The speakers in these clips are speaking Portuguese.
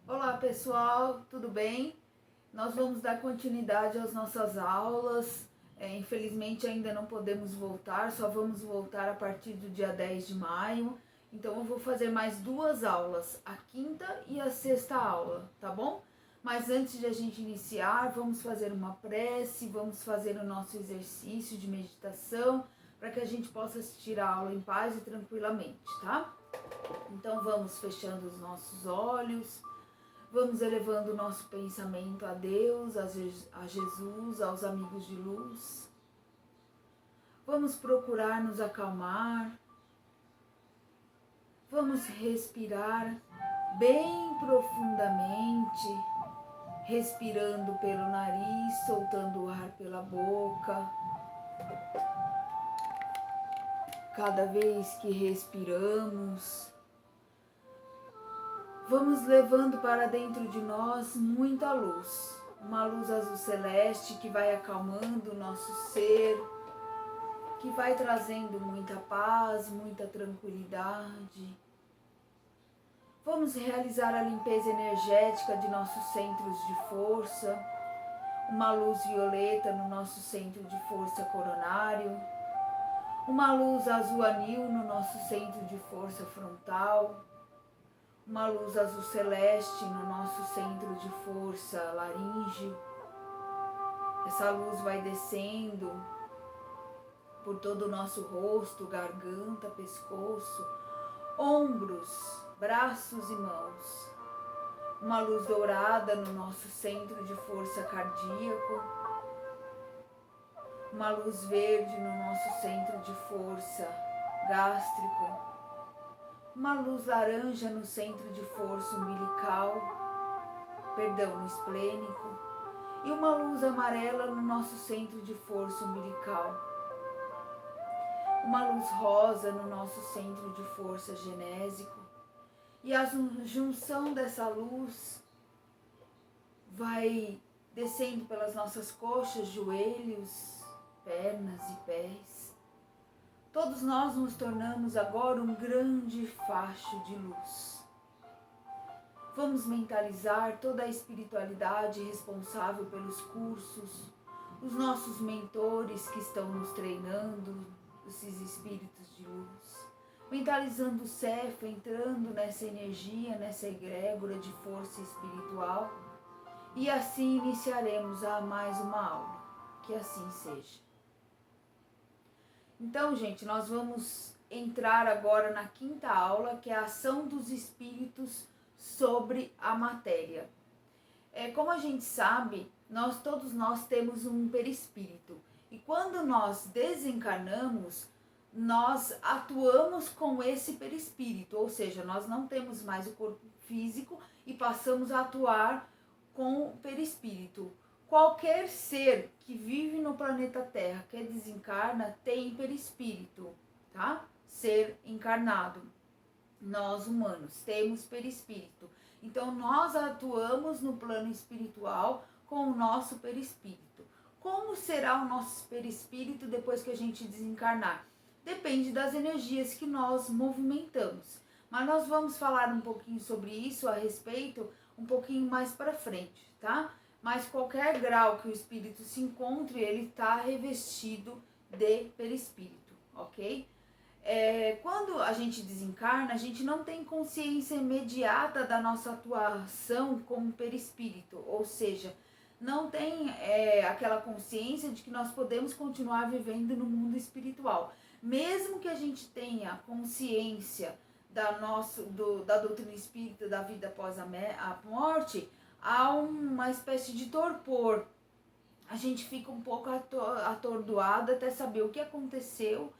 Olá pessoal, tudo bem? Nós vamos dar continuidade às nossas aulas. Infelizmente ainda não podemos voltar, só vamos voltar a partir do dia 10 de maio. Então eu vou fazer mais duas aulas, a quinta e a sexta aula, tá bom? Mas antes de a gente iniciar, vamos fazer uma prece, vamos fazer o nosso exercício de meditação para que a gente possa assistir a aula em paz e tranquilamente, tá? Então vamos fechando os nossos olhos. Vamos elevando o nosso pensamento a Deus, a Jesus, aos amigos de luz. Vamos procurar nos acalmar. Vamos respirar bem profundamente, respirando pelo nariz, soltando o ar pela boca. Cada vez que respiramos, vamos levando para dentro de nós muita luz, uma luz azul celeste que vai acalmando o nosso ser, que vai trazendo muita paz, muita tranquilidade. Vamos realizar a limpeza energética de nossos centros de força, uma luz violeta no nosso centro de força coronário, uma luz azul anil no nosso centro de força frontal, uma luz azul celeste no nosso centro de força laríngeo. Essa luz vai descendo por todo o nosso rosto, garganta, pescoço, ombros, braços e mãos. Uma luz dourada no nosso centro de força cardíaco. Uma luz verde no nosso centro de força gástrico. Uma luz laranja no centro de força umbilical, no esplênico. E uma luz amarela no nosso centro de força umbilical. Uma luz rosa no nosso centro de força genésico. E a junção dessa luz vai descendo pelas nossas coxas, joelhos, pernas e pés. Todos nós nos tornamos agora um grande facho de luz. Vamos mentalizar toda a espiritualidade responsável pelos cursos, os nossos mentores que estão nos treinando, esses espíritos de luz. Mentalizando o Cefa, entrando nessa energia, nessa egrégora de força espiritual. E assim iniciaremos a mais uma aula. Que assim seja. Então, gente, nós vamos entrar agora na quinta aula, que é a ação dos espíritos sobre a matéria. Como a gente sabe, todos nós temos um perispírito. E quando nós desencarnamos, nós atuamos com esse perispírito, ou seja, nós não temos mais o corpo físico e passamos a atuar com o perispírito. Qualquer ser que vive no planeta Terra, que desencarna, tem perispírito, tá? Ser encarnado. Nós humanos temos perispírito. Então nós atuamos no plano espiritual com o nosso perispírito. Como será o nosso perispírito depois que a gente desencarnar? Depende das energias que nós movimentamos. Mas nós vamos falar um pouquinho sobre isso a respeito um pouquinho mais para frente, tá? Mas qualquer grau que o espírito se encontre, ele está revestido de perispírito, ok? Quando a gente desencarna, a gente não tem consciência imediata da nossa atuação como perispírito, ou seja, não tem aquela consciência de que nós podemos continuar vivendo no mundo espiritual. Mesmo que a gente tenha consciência da doutrina espírita da vida após a morte, há uma espécie de torpor. A gente fica um pouco atordoada até saber o que aconteceu,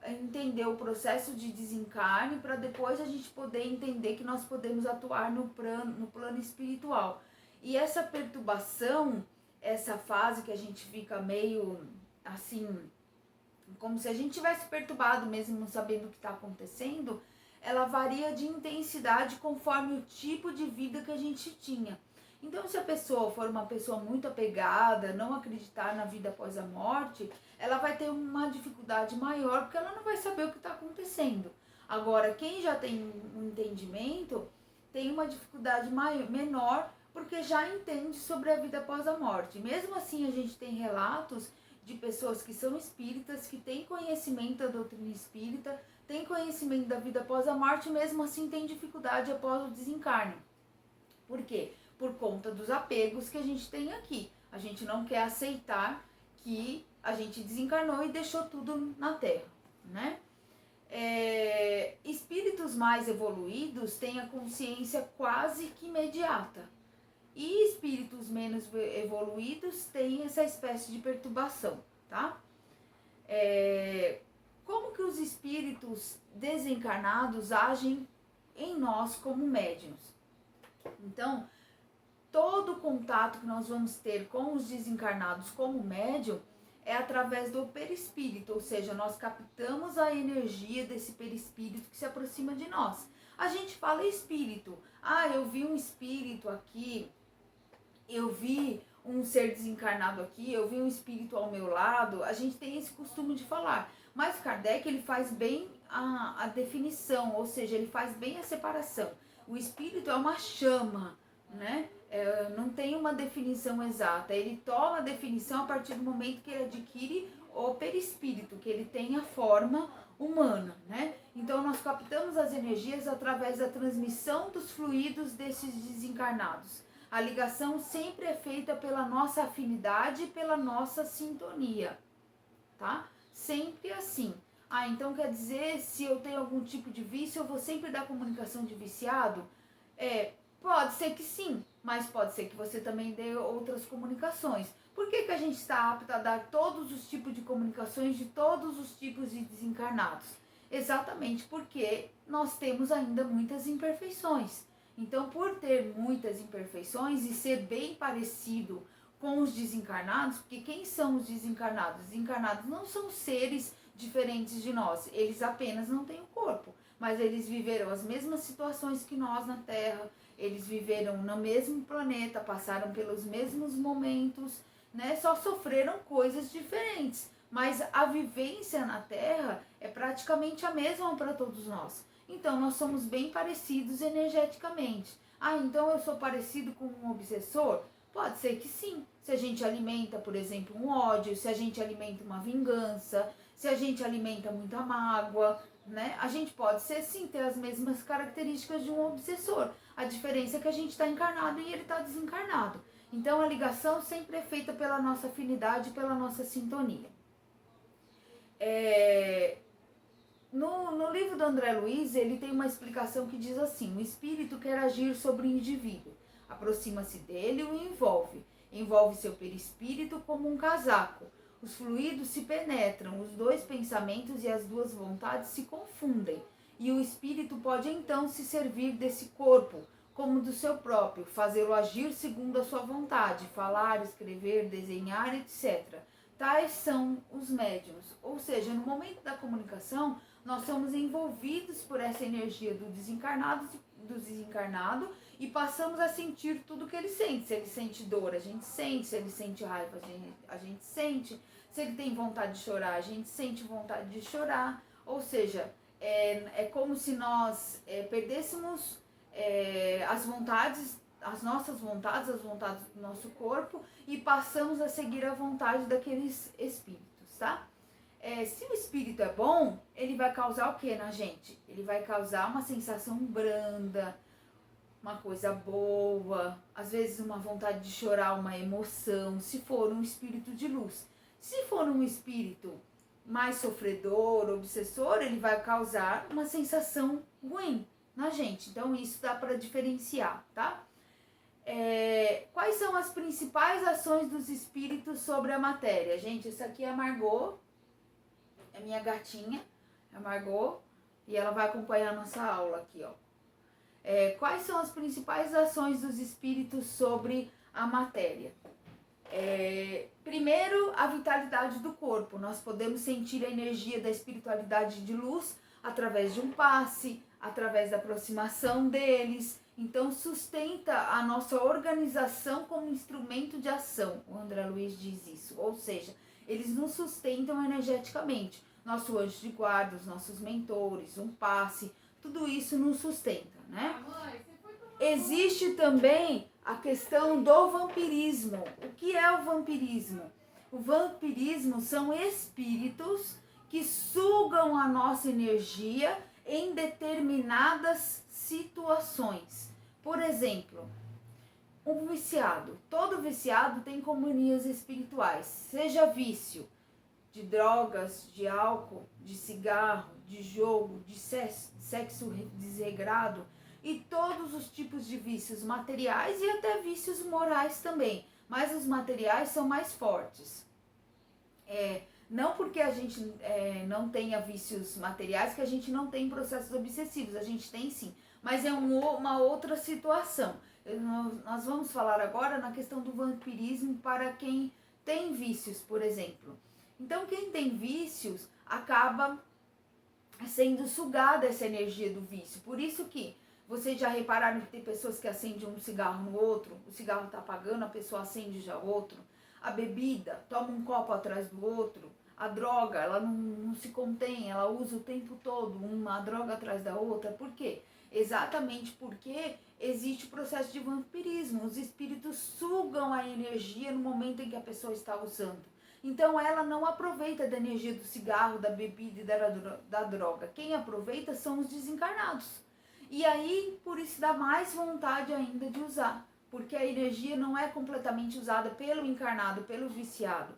entender o processo de desencarne, para depois a gente poder entender que nós podemos atuar no plano espiritual. E essa perturbação, essa fase que a gente fica meio assim, como se a gente tivesse perturbado mesmo, não sabendo o que está acontecendo, ela varia de intensidade conforme o tipo de vida que a gente tinha. Então, se a pessoa for uma pessoa muito apegada, não acreditar na vida após a morte, ela vai ter uma dificuldade maior, porque ela não vai saber o que está acontecendo. Agora, quem já tem um entendimento tem uma dificuldade menor, porque já entende sobre a vida após a morte. Mesmo assim, a gente tem relatos de pessoas que são espíritas, que têm conhecimento da doutrina espírita, têm conhecimento da vida após a morte, mesmo assim tem dificuldade após o desencarne. Por quê? Por conta dos apegos que a gente tem aqui. A gente não quer aceitar que a gente desencarnou e deixou tudo na Terra, né? Espíritos mais evoluídos têm a consciência quase que imediata. E espíritos menos evoluídos têm essa espécie de perturbação, tá? Como que os espíritos desencarnados agem em nós como médiuns? Então, todo contato que nós vamos ter com os desencarnados como médium é através do perispírito, ou seja, nós captamos a energia desse perispírito que se aproxima de nós. A gente fala espírito. Eu vi um espírito aqui, eu vi um ser desencarnado aqui, eu vi um espírito ao meu lado. A gente tem esse costume de falar. Mas Kardec, ele faz bem a definição, ou seja, ele faz bem a separação. O espírito é uma chama, né? Não tem uma definição exata. Ele toma a definição a partir do momento que ele adquire o perispírito, que ele tem a forma humana, né? Então nós captamos as energias através da transmissão dos fluidos desses desencarnados. A ligação sempre é feita pela nossa afinidade e pela nossa sintonia, tá? Sempre assim. Então quer dizer, se eu tenho algum tipo de vício, eu vou sempre dar comunicação de viciado? Pode ser que sim, mas pode ser que você também dê outras comunicações. Por que a gente está apto a dar todos os tipos de comunicações de todos os tipos de desencarnados? Exatamente porque nós temos ainda muitas imperfeições. Então, por ter muitas imperfeições e ser bem parecido com os desencarnados, porque quem são os desencarnados? Os desencarnados não são seres diferentes de nós, eles apenas não têm o corpo, mas eles viveram as mesmas situações que nós na Terra, eles viveram no mesmo planeta, passaram pelos mesmos momentos, né? Só sofreram coisas diferentes, mas a vivência na Terra é praticamente a mesma para todos nós. Então nós somos bem parecidos energeticamente. Então eu sou parecido com um obsessor? Pode ser que sim. Se a gente alimenta, por exemplo, um ódio, se a gente alimenta uma vingança, se a gente alimenta muita mágoa, né? A gente pode ser sim, ter as mesmas características de um obsessor. A diferença é que a gente está encarnado e ele está desencarnado. Então a ligação sempre é feita pela nossa afinidade, pela nossa sintonia. No livro do André Luiz, ele tem uma explicação que diz assim: o espírito quer agir sobre o indivíduo, aproxima-se dele e o envolve seu perispírito como um casaco. Os fluidos se penetram, os dois pensamentos e as duas vontades se confundem, e o espírito pode então se servir desse corpo como do seu próprio, fazê-lo agir segundo a sua vontade, falar, escrever, desenhar, etc. Tais são os médiuns, ou seja, no momento da comunicação, nós somos envolvidos por essa energia do desencarnado e passamos a sentir tudo que ele sente. Se ele sente dor, a gente sente. Se ele sente raiva, a gente sente. Se ele tem vontade de chorar, a gente sente vontade de chorar. Ou seja, é como se nós perdêssemos as nossas vontades, as vontades do nosso corpo, e passamos a seguir a vontade daqueles espíritos, tá? Se o espírito é bom, ele vai causar o que na gente? Ele vai causar uma sensação branda, uma coisa boa, às vezes uma vontade de chorar, uma emoção, se for um espírito de luz. Se for um espírito mais sofredor, obsessor, ele vai causar uma sensação ruim na gente. Então isso dá para diferenciar, tá? Quais são as principais ações dos espíritos sobre a matéria? Gente, essa aqui é a Margot, é minha gatinha, é a Margot, e ela vai acompanhar a nossa aula aqui, ó. Quais são as principais ações dos espíritos sobre a matéria? Primeiro, a vitalidade do corpo. Nós podemos sentir a energia da espiritualidade de luz através de um passe, através da aproximação deles. Então, sustenta a nossa organização como instrumento de ação. O André Luiz diz isso. Ou seja, eles nos sustentam energeticamente. Nosso anjo de guarda, os nossos mentores, um passe, tudo isso nos sustenta, né? Mãe, você foi pra Existe também a questão do vampirismo. O que é o vampirismo? O vampirismo são espíritos que sugam a nossa energia em determinadas situações. Por exemplo, um viciado. Todo viciado tem companhias espirituais, seja vício de drogas, de álcool, de cigarro, de jogo, de sexo desregrado e todos os tipos de vícios materiais e até vícios morais também. Mas os materiais são mais fortes. Não porque a gente não tenha vícios materiais que a gente não tem processos obsessivos, a gente tem sim, mas é uma outra situação. Nós vamos falar agora na questão do vampirismo para quem tem vícios, por exemplo. Então quem tem vícios acaba sendo sugada essa energia do vício, por isso que vocês já repararam que tem pessoas que acendem um cigarro no outro, o cigarro está apagando, a pessoa acende já outro. A bebida, toma um copo atrás do outro. A droga, ela não se contém, ela usa o tempo todo uma droga atrás da outra. Por quê? Exatamente porque existe o processo de vampirismo. Os espíritos sugam a energia no momento em que a pessoa está usando. Então ela não aproveita da energia do cigarro, da bebida e da droga. Quem aproveita são os desencarnados. E aí, por isso dá mais vontade ainda de usar. Porque a energia não é completamente usada pelo encarnado, pelo viciado.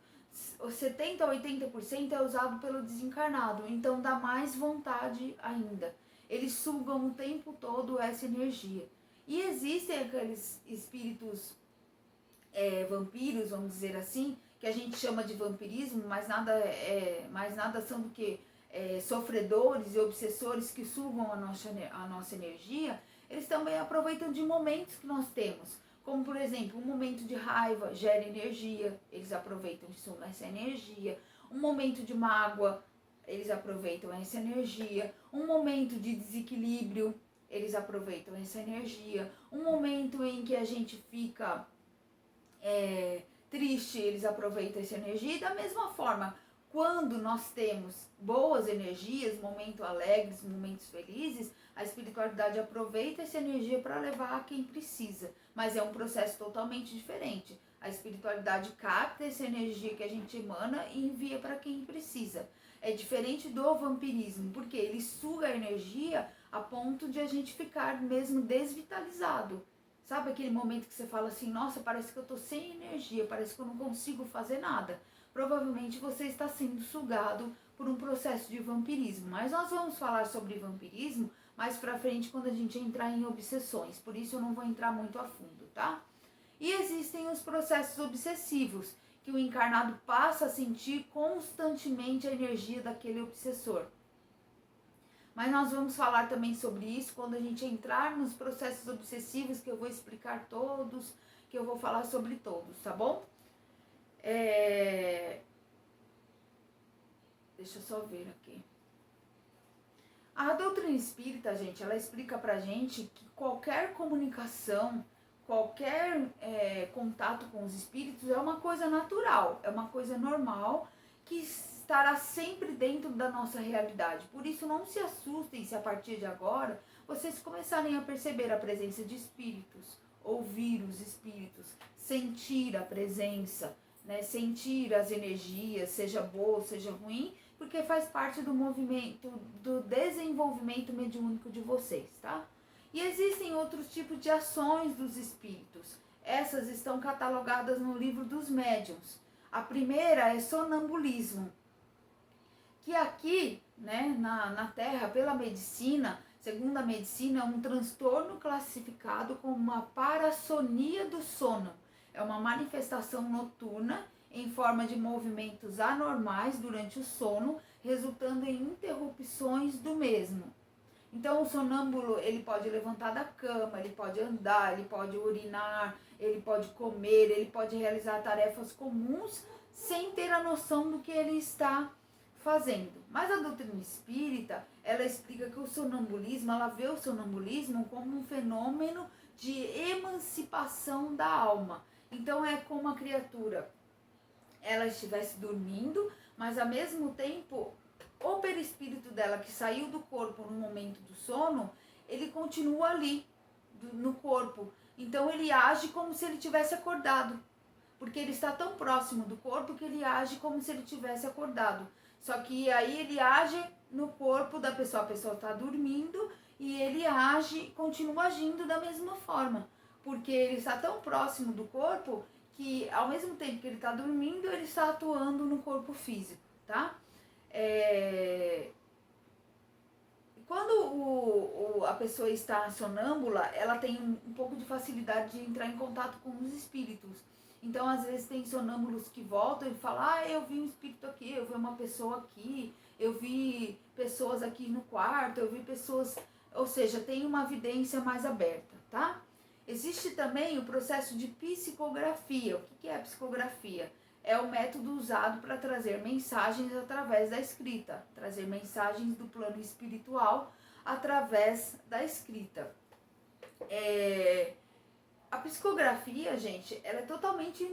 70% a 80% é usado pelo desencarnado, então dá mais vontade ainda. Eles sugam o tempo todo essa energia. E existem aqueles espíritos vampiros, vamos dizer assim, que a gente chama de vampirismo, mas nada são do que sofredores e obsessores que sugam a nossa energia. Eles também aproveitam de momentos que nós temos. Como, por exemplo, um momento de raiva gera energia, eles aproveitam essa energia. Um momento de mágoa, eles aproveitam essa energia. Um momento de desequilíbrio, eles aproveitam essa energia. Um momento em que a gente fica triste, eles aproveitam essa energia. E da mesma forma, quando nós temos boas energias, momentos alegres, momentos felizes, a espiritualidade aproveita essa energia para levar a quem precisa. Mas é um processo totalmente diferente. A espiritualidade capta essa energia que a gente emana e envia para quem precisa. É diferente do vampirismo, porque ele suga a energia a ponto de a gente ficar mesmo desvitalizado. Sabe aquele momento que você fala assim, nossa, parece que eu estou sem energia, parece que eu não consigo fazer nada. Provavelmente você está sendo sugado por um processo de vampirismo. Mas nós vamos falar sobre vampirismo mais pra frente quando a gente entrar em obsessões. Por isso eu não vou entrar muito a fundo, tá? E existem os processos obsessivos, que o encarnado passa a sentir constantemente a energia daquele obsessor. Mas nós vamos falar também sobre isso quando a gente entrar nos processos obsessivos, que eu vou explicar todos, que eu vou falar sobre todos, tá bom? Deixa eu só ver aqui. A doutrina espírita, gente, ela explica pra gente que qualquer comunicação, qualquer contato com os espíritos é uma coisa natural, é uma coisa normal que estará sempre dentro da nossa realidade. Por isso não se assustem se a partir de agora vocês começarem a perceber a presença de espíritos, ouvir os espíritos, sentir a presença, né? Sentir as energias, seja boa, seja ruim, porque faz parte do movimento, do desenvolvimento mediúnico de vocês, tá? E existem outros tipos de ações dos espíritos. Essas estão catalogadas no livro dos médiuns. A primeira é sonambulismo, que aqui, né, na Terra, pela medicina, segundo a medicina, é um transtorno classificado como uma parassonia do sono. É uma manifestação noturna em forma de movimentos anormais durante o sono, resultando em interrupções do mesmo. Então o sonâmbulo, ele pode levantar da cama, ele pode andar, ele pode urinar, ele pode comer, ele pode realizar tarefas comuns sem ter a noção do que ele está fazendo. Mas a doutrina espírita, ela explica que o sonambulismo, ela vê o sonambulismo como um fenômeno de emancipação da alma. Então é como a criatura ela estivesse dormindo, mas ao mesmo tempo o perispírito dela que saiu do corpo no momento do sono, ele continua ali, no corpo. Então ele age como se ele tivesse acordado, porque ele está tão próximo do corpo que ele age como se ele tivesse acordado. Só que aí ele age no corpo da pessoa, a pessoa está dormindo e ele age, continua agindo da mesma forma, porque ele está tão próximo do corpo que ao mesmo tempo que ele está dormindo, ele está atuando no corpo físico, tá? Quando a pessoa está sonâmbula, ela tem um pouco de facilidade de entrar em contato com os espíritos. Então, às vezes, tem sonâmbulos que voltam e falam, eu vi um espírito aqui, eu vi uma pessoa aqui, eu vi pessoas aqui no quarto, eu vi pessoas... Ou seja, tem uma vidência mais aberta, tá? Existe também o processo de psicografia. O que é a psicografia? É o método usado para trazer mensagens através da escrita, trazer mensagens do plano espiritual através da escrita. A psicografia, gente, ela é totalmente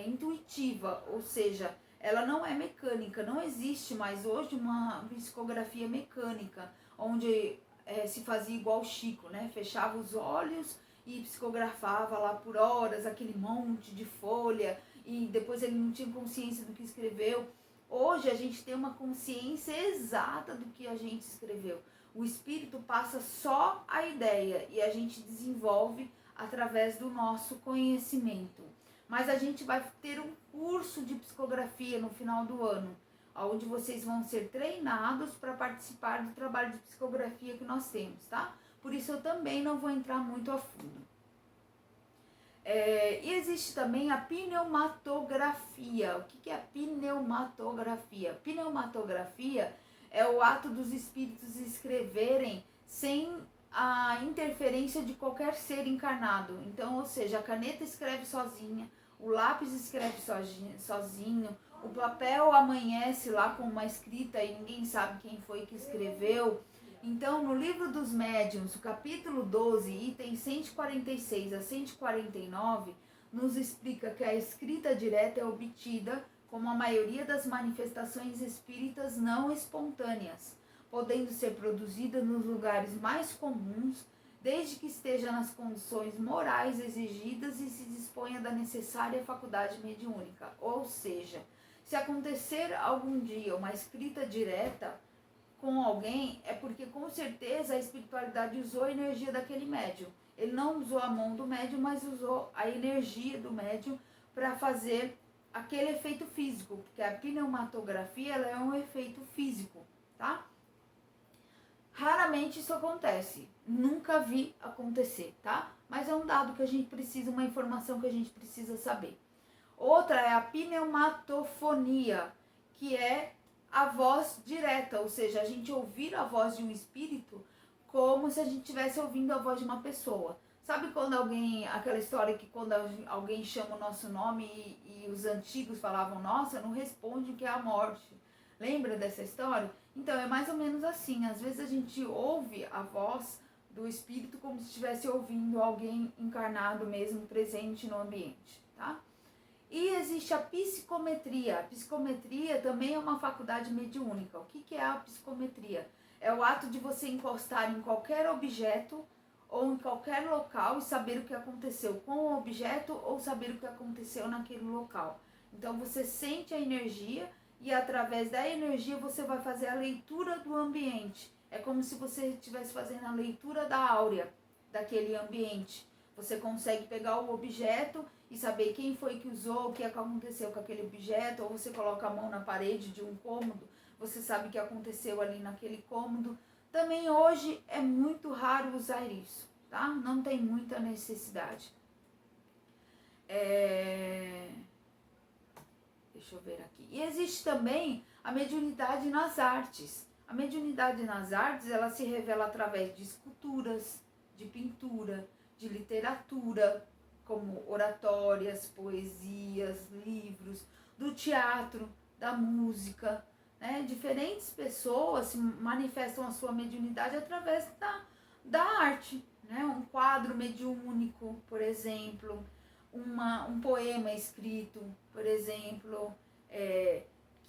intuitiva, ou seja, ela não é mecânica, não existe mais hoje uma psicografia mecânica, onde se fazia igual o Chico, né? Fechava os olhos e psicografava lá por horas, aquele monte de folha, e depois ele não tinha consciência do que escreveu. Hoje a gente tem uma consciência exata do que a gente escreveu. O espírito passa só a ideia e a gente desenvolve através do nosso conhecimento. Mas a gente vai ter um curso de psicografia no final do ano, onde vocês vão ser treinados para participar do trabalho de psicografia que nós temos, tá? Por isso eu também não vou entrar muito a fundo. E existe também a pneumatografia. O que é a pneumatografia? Pneumatografia é o ato dos espíritos escreverem sem a interferência de qualquer ser encarnado. Então, ou seja, a caneta escreve sozinha, o lápis escreve sozinho, o papel amanhece lá com uma escrita e ninguém sabe quem foi que escreveu. Então, no livro dos médiuns, o capítulo 12, itens 146 a 149, nos explica que a escrita direta é obtida como a maioria das manifestações espíritas não espontâneas, podendo ser produzida nos lugares mais comuns, desde que esteja nas condições morais exigidas e se disponha da necessária faculdade mediúnica. Ou seja, se acontecer algum dia uma escrita direta com alguém, é porque com certeza a espiritualidade usou a energia daquele médium. Ele não usou a mão do médium, mas usou a energia do médium para fazer aquele efeito físico, porque a pneumatografia ela é um efeito físico, tá? Raramente isso acontece, nunca vi acontecer, tá? Mas é um dado que a gente precisa, uma informação que a gente precisa saber. Outra é a pneumatofonia, que é a voz direta, ou seja, a gente ouvir a voz de um espírito como se a gente estivesse ouvindo a voz de uma pessoa. Sabe quando aquela história que quando alguém chama o nosso nome e os antigos falavam, nossa, não responde que é a morte. Lembra dessa história? Então, é mais ou menos assim. Às vezes a gente ouve a voz do espírito como se estivesse ouvindo alguém encarnado mesmo, presente no ambiente, tá? E existe a psicometria. A psicometria também é uma faculdade mediúnica. O que é a psicometria? É o ato de você encostar em qualquer objeto ou em qualquer local e saber o que aconteceu com o objeto ou saber o que aconteceu naquele local. Então você sente a energia e através da energia você vai fazer a leitura do ambiente. É como se você estivesse fazendo a leitura da áurea daquele ambiente. Você consegue pegar o objeto e saber quem foi que usou, o que aconteceu com aquele objeto, ou você coloca a mão na parede de um cômodo, você sabe o que aconteceu ali naquele cômodo. Também hoje é muito raro usar isso, tá? Não tem muita necessidade. Deixa eu ver aqui. E existe também a mediunidade nas artes. A mediunidade nas artes, ela se revela através de esculturas, de pintura, de literatura, como oratórias, poesias, livros, do teatro, da música, né? Diferentes pessoas manifestam a sua mediunidade através da arte, né? Um quadro mediúnico, por exemplo, um poema escrito, por exemplo,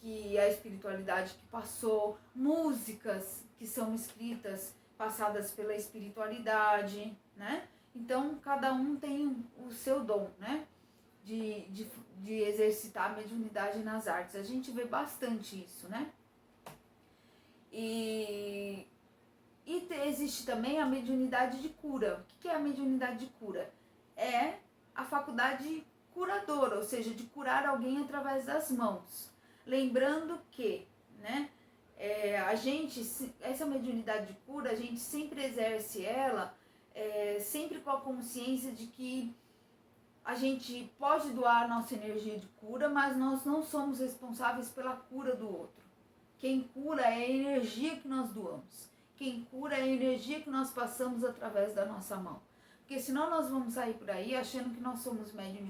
que a espiritualidade que passou, músicas que são escritas, passadas pela espiritualidade, né? Então, cada um tem o seu dom, né? De exercitar a mediunidade nas artes. A gente vê bastante isso, né? Existe também a mediunidade de cura. O que é a mediunidade de cura? É a faculdade curadora, ou seja, de curar alguém através das mãos. Lembrando que, né, essa mediunidade de cura, a gente sempre exerce ela, sempre com a consciência de que a gente pode doar a nossa energia de cura, mas nós não somos responsáveis pela cura do outro. Quem cura é a energia que nós doamos. Quem cura é a energia que nós passamos através da nossa mão. Porque senão nós vamos sair por aí achando que nós somos médium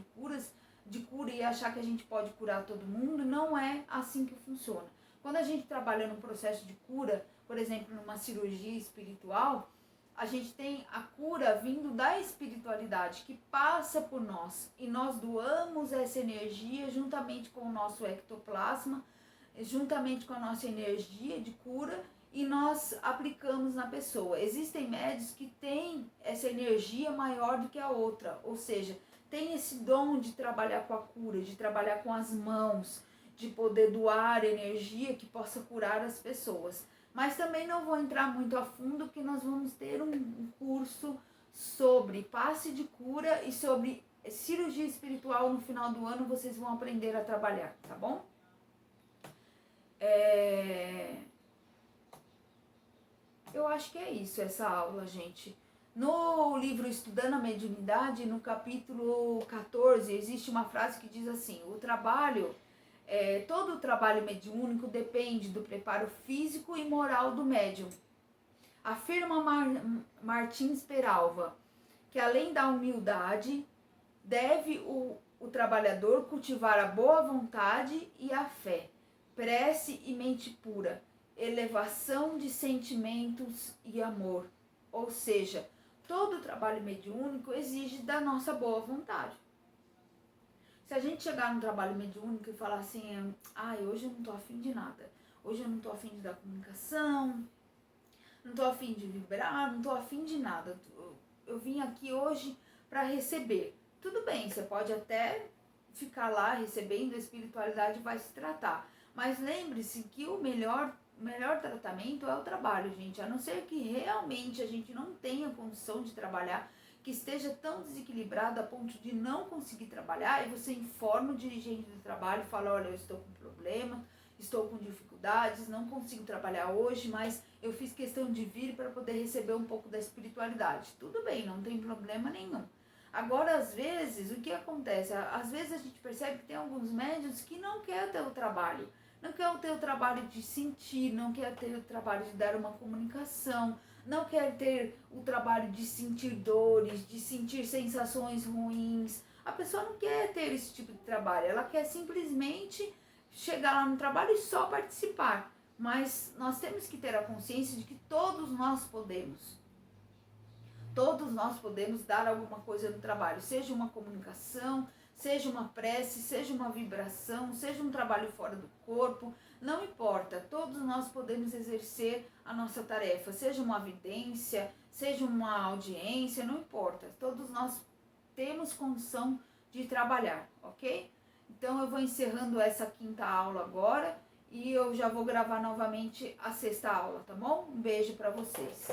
de cura e achar que a gente pode curar todo mundo. Não é assim que funciona. Quando a gente trabalha num processo de cura, por exemplo, numa cirurgia espiritual, a gente tem a cura vindo da espiritualidade que passa por nós. E nós doamos essa energia juntamente com o nosso ectoplasma, juntamente com a nossa energia de cura, e nós aplicamos na pessoa. Existem médios que têm essa energia maior do que a outra, ou seja, tem esse dom de trabalhar com a cura, de trabalhar com as mãos, de poder doar energia que possa curar as pessoas. Mas também não vou entrar muito a fundo, porque nós vamos ter um curso sobre passe de cura e sobre cirurgia espiritual no final do ano. Vocês vão aprender a trabalhar, tá bom? Eu acho que é isso, essa aula, gente. No livro Estudando a Mediunidade, no capítulo 14, existe uma frase que diz assim: todo o trabalho mediúnico depende do preparo físico e moral do médium. Afirma Martins Peralva que, além da humildade, deve o trabalhador cultivar a boa vontade e a fé, prece e mente pura, elevação de sentimentos e amor. Ou seja, todo trabalho mediúnico exige da nossa boa vontade. Se a gente chegar no trabalho mediúnico e falar assim, hoje eu não tô afim de nada, hoje eu não tô afim de dar comunicação, não tô afim de vibrar, não tô afim de nada, eu vim aqui hoje para receber. Tudo bem, você pode até ficar lá recebendo, a espiritualidade vai se tratar. Mas lembre-se que o melhor tratamento é o trabalho, gente. A não ser que realmente a gente não tenha condição de trabalhar, que esteja tão desequilibrado a ponto de não conseguir trabalhar, e você informa o dirigente do trabalho e fala: olha, eu estou com problema, estou com dificuldades, não consigo trabalhar hoje, mas eu fiz questão de vir para poder receber um pouco da espiritualidade. Tudo bem, não tem problema nenhum. Agora, às vezes, o que acontece? Às vezes a gente percebe que tem alguns médiuns que não querem ter o trabalho. Não quer ter o trabalho de sentir, não quer ter o trabalho de dar uma comunicação, não quer ter o trabalho de sentir dores, de sentir sensações ruins. A pessoa não quer ter esse tipo de trabalho, ela quer simplesmente chegar lá no trabalho e só participar. Mas nós temos que ter a consciência de que todos nós podemos dar alguma coisa no trabalho, seja uma comunicação, seja uma prece, seja uma vibração, seja um trabalho fora do corpo, não importa, todos nós podemos exercer a nossa tarefa, seja uma vidência, seja uma audiência, não importa, todos nós temos condição de trabalhar, ok? Então eu vou encerrando essa 5ª aula agora e eu já vou gravar novamente a 6ª aula, tá bom? Um beijo para vocês.